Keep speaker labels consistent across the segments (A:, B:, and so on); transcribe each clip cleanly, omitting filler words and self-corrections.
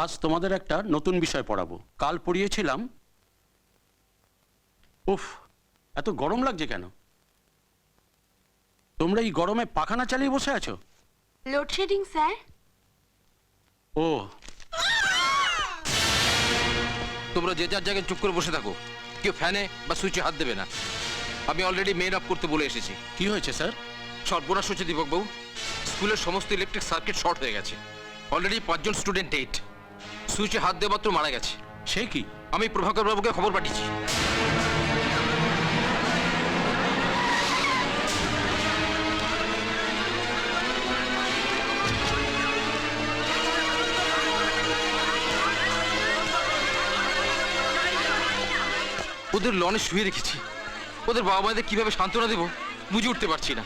A: আজ তোমাদের একটা নতুন বিষয় পড়াবো। কাল পড়িয়েছিলাম। উফ, এত গরম লাগছে কেন? তোমরা এই গরমে পাখানা চালিয়ে বসে আছো?
B: Load shedding sir.
A: ও,
C: তোমরা যে যার জায়গায় চুপ করে বসে থাকো, কেউ ফ্যানে বা সুইচে হাত দেবে না। আমি অলরেডি মেন অফ করতে বলে এসেছি।
A: কি হয়েছে স্যার?
C: সর্বনাশ হচ্ছে দীপকবাবু, স্কুলের সমস্ত ইলেকট্রিক সার্কিট শর্ট হয়ে গেছে। অলরেডি 5 জন স্টুডেন্ট ডেড। সুইচে হাত দেওয়া মাত্র মারা গেছে।
A: সে কি?
C: আমি প্রভাকর বাবুকে খবর পাঠিয়েছি। ওদের লনে শুয়ে রেখেছি। ওদের বাবা মায়েদের কিভাবে সান্ত্বনা দেবো বুঝে উঠতে পারছি না।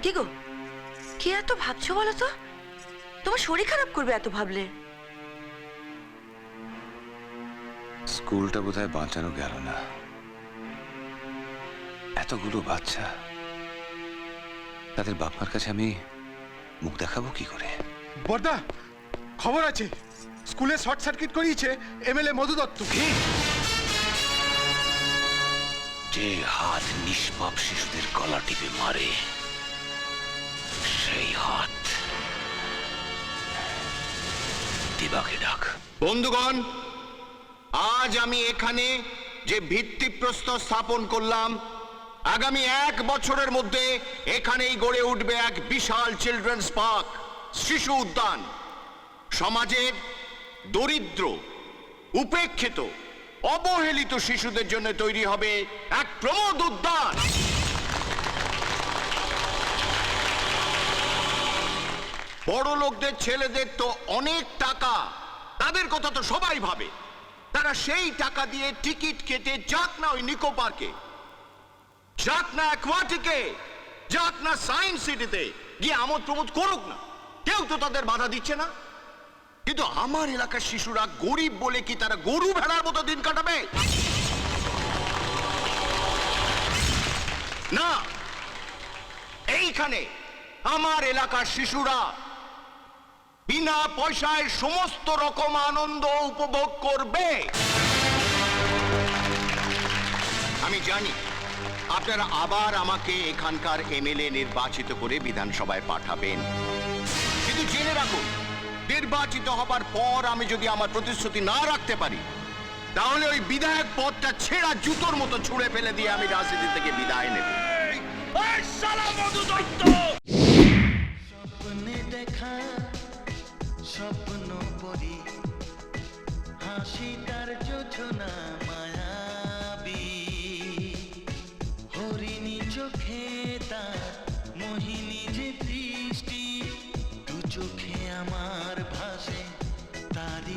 B: কি গো, কি এত ভাবছো বলো তো? তোমার শরীর খারাপ করবে এত ভাবলে।
D: স্কুলটা বোধহয় বাঁচানো গেল না। এতগুলো বাচ্চা, তাদের বাপমার কাছে আমি মুখ দেখাবো কি করে?
E: বর্দা, খবর আছে, স্কুলে শর্ট সার্কিট করিয়েছে এমএলএ মধু দত্ত।
D: যে হাত নিষ্পাপ শিশুদের গলা টিপে মারে, সেই হাত দিবাকে ডাক।
F: বন্ধুগণ, আজ আমি এখানে যে ভিত্তিপ্রস্তর স্থাপন করলাম, আগামী 1 বছরের মধ্যে এখানেই গড়ে উঠবে এক বিশাল চিলড্রেন্স পার্ক, শিশু উদ্যান। সমাজের দরিদ্র, উপেক্ষিত, অবহেলিত শিশুদের জন্য তৈরি হবে এক প্রমোদ উদ্যান। বড় লোকদের ছেলেদের তো অনেক টাকা, তাদের কথা তো সবাই ভাবে। তারা সেই টাকা দিয়ে টিকিট কেটে যাক না ওই নিকো পার্কে, যাক না অ্যাকোয়াটিকে, যাক না সায়েন্স সিটিতে গিয়ে আমোদ প্রমোদ করুক না, কেউ তো তাদের বাধা দিচ্ছে না। কিন্তু আমার এলাকার শিশুরা গরিব বলে কি তারা গরু ভেড়ার মতো দিন কাটাবে? না, এইখানে আমার এলাকার শিশুরা বিনা পয়সায় সমস্ত রকম আনন্দ উপভোগ করবে। আমি জানি আপনারা আবার আমাকে এখানকার এমএলএ নির্বাচিত করে বিধানসভায় পাঠাবেন, কিন্তু জেনে রাখুন, নির্বাচিত হবার পর আমি যদি আমার প্রতিশ্রুতি না রাখতে পারি, তাহলে ওই বিধায়ক পদটা ছেঁড়া জুতোর মতো ছুঁড়ে ফেলে দিয়ে আমি রাজনীতি থেকে বিদায় নেব।
G: স্বপ্নে দেখা স্বপ্ন পরি, হাসি তার যোজনা